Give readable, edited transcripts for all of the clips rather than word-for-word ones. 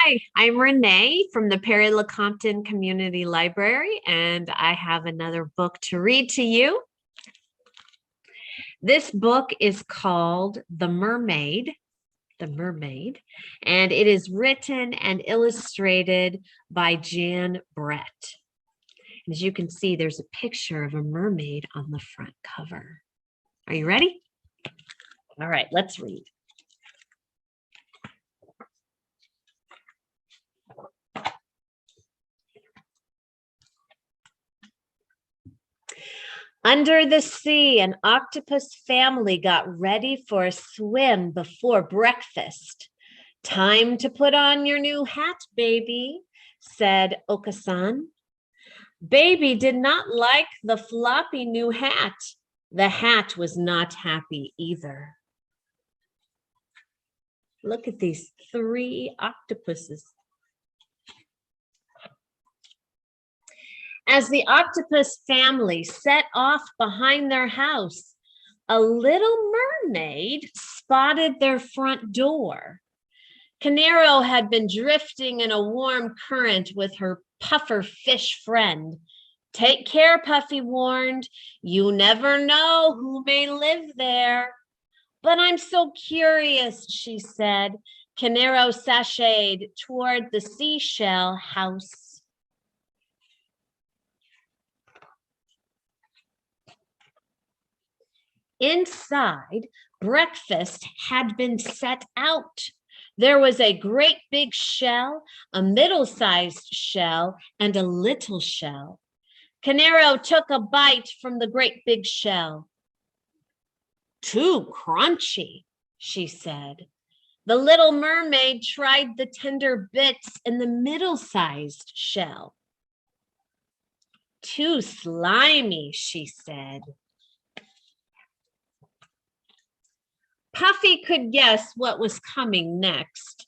Hi, I'm Renee from the Perry Lecompton Community Library, and I have another book to read to you. This book is called The Mermaid, and it is written and illustrated by Jan Brett. As you can see, there's a picture of a mermaid on the front cover. Are you ready? All right, let's read. Under the sea, an octopus family got ready for a swim before breakfast. Time to put on your new hat, baby, said Okasan. Baby did not like the floppy new hat. The hat was not happy either. Look at these 3 octopuses. As the octopus family set off behind their house, a little mermaid spotted their front door. Canero had been drifting in a warm current with her puffer fish friend. Take care, Puffy warned. You never know who may live there. But I'm so curious, she said. Canero sashayed toward the seashell house. Inside, breakfast had been set out. There was a great big shell, a middle-sized shell, and a little shell. Canero took a bite from the great big shell. Too crunchy, she said. The little mermaid tried the tender bits in the middle-sized shell. Too slimy, she said. Puffy could guess what was coming next.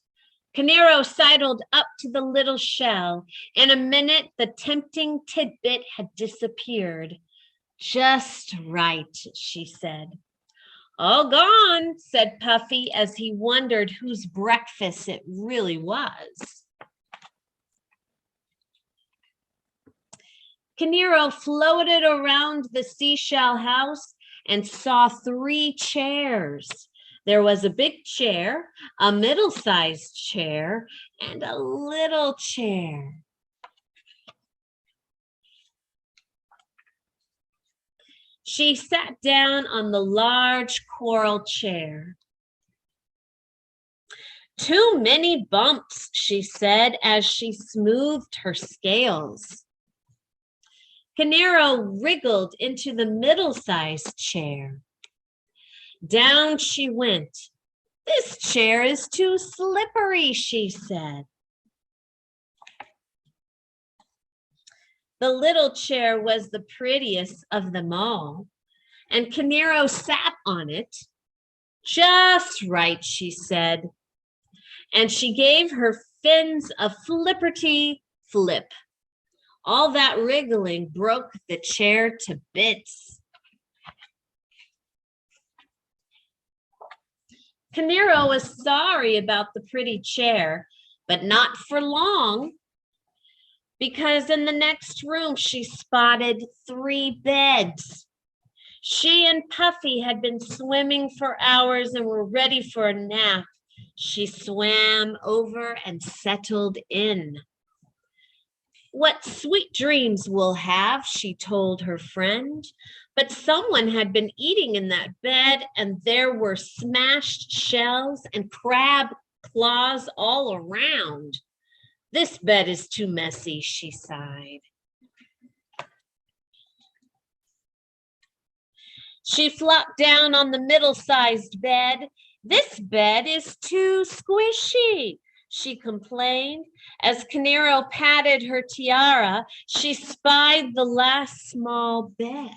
Canero sidled up to the little shell. In a minute, the tempting tidbit had disappeared. Just right, she said. All gone, said Puffy as he wondered whose breakfast it really was. Canero floated around the seashell house and saw 3 chairs. There was a big chair, a middle-sized chair, and a little chair. She sat down on the large coral chair. Too many bumps, she said as she smoothed her scales. Canero wriggled into the middle-sized chair. Down she went. This chair is too slippery, she said. The little chair was the prettiest of them all, and Canero sat on it. Just right, she said, and she gave her fins a flipperty flip. All that wriggling broke the chair to bits. Canero was sorry about the pretty chair, but not for long, because in the next room she spotted 3 beds. She and Puffy had been swimming for hours and were ready for a nap. She swam over and settled in. What sweet dreams we'll have, she told her friend. But someone had been eating in that bed, and there were smashed shells and crab claws all around. This bed is too messy, she sighed. She flopped down on the middle-sized bed. This bed is too squishy, she complained. As Canero patted her tiara, she spied the last small bed.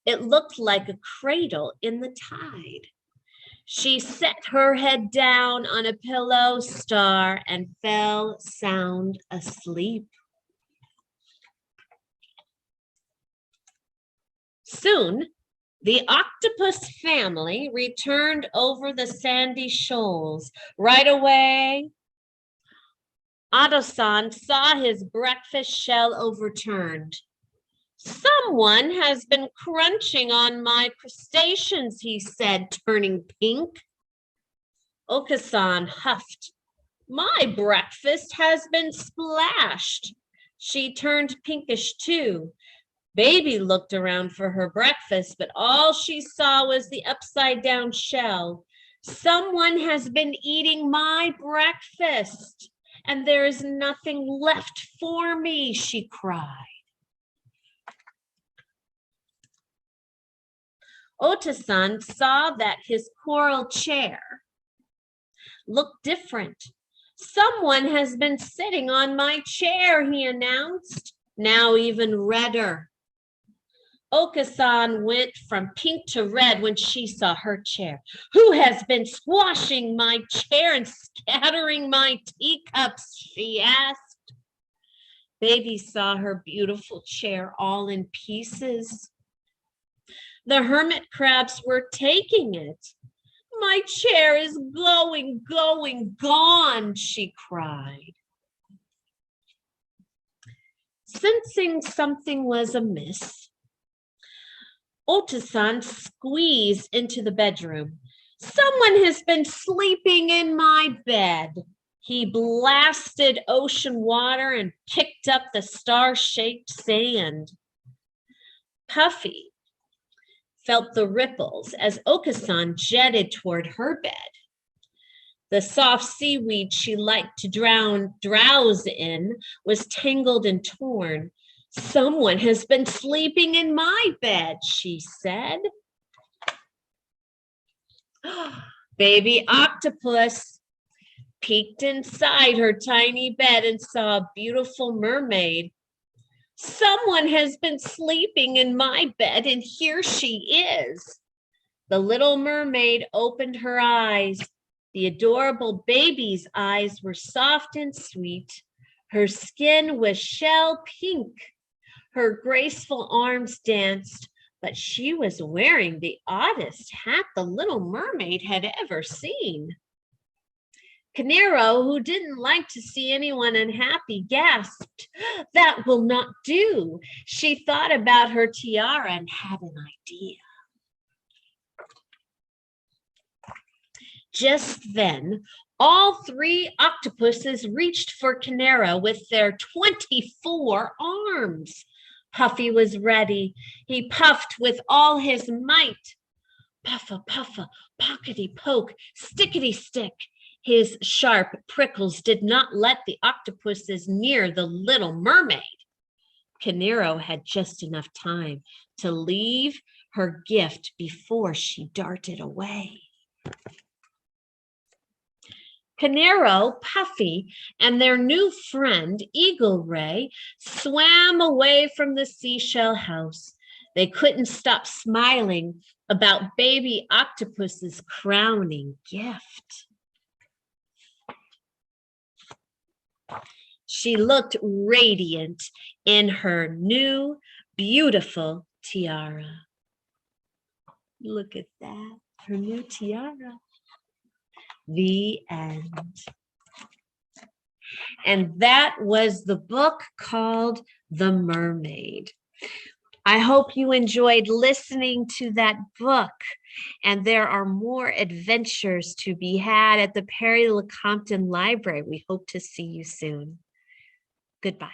It looked like a cradle in the tide. She set her head down on a pillow star and fell sound asleep. Soon, The octopus family returned over the sandy shoals. Right away, Otto-san saw his breakfast shell overturned. Someone has been crunching on my crustaceans, he said, turning pink. Oka-san huffed. My breakfast has been splashed. She turned pinkish too. Baby looked around for her breakfast, but all she saw was the upside down shell. Someone has been eating my breakfast, and there is nothing left for me, she cried. Ota-san saw that his coral chair looked different. Someone has been sitting on my chair, he announced, now even redder. Oka-san went from pink to red when she saw her chair. Who has been squashing my chair and scattering my teacups, she asked. Baby saw her beautiful chair all in pieces. The hermit crabs were taking it. My chair is going, gone, she cried. Sensing something was amiss, Ota-san squeezed into the bedroom. Someone has been sleeping in my bed. He blasted ocean water and picked up the star-shaped sand. Puffy felt the ripples as Oka-san jetted toward her bed. The soft seaweed she liked to drowse in was tangled and torn. Someone has been sleeping in my bed, she said. Baby octopus peeked inside her tiny bed and saw a beautiful mermaid. Someone has been sleeping in my bed, and here she is. The little mermaid opened her eyes. The adorable baby's eyes were soft and sweet. Her skin was shell pink. Her graceful arms danced, but she was wearing the oddest hat the little mermaid had ever seen. Canero, who didn't like to see anyone unhappy, gasped, "That will not do." She thought about her tiara and had an idea. Just then, all three octopuses reached for Canero with their 24 arms. Puffy was ready. He puffed with all his might. Puffa, puffa, pockety poke, stickety stick. His sharp prickles did not let the octopuses near the little mermaid. Canero had just enough time to leave her gift before she darted away. Canero, Puffy, and their new friend, Eagle Ray, swam away from the seashell house. They couldn't stop smiling about baby octopus's crowning gift. She looked radiant in her new, beautiful tiara. Look at that, her new tiara. The end. And that was the book called The Mermaid. I hope you enjoyed listening to that book, and there are more adventures to be had at the Perry Lecompton Library. We hope to see you soon. Goodbye.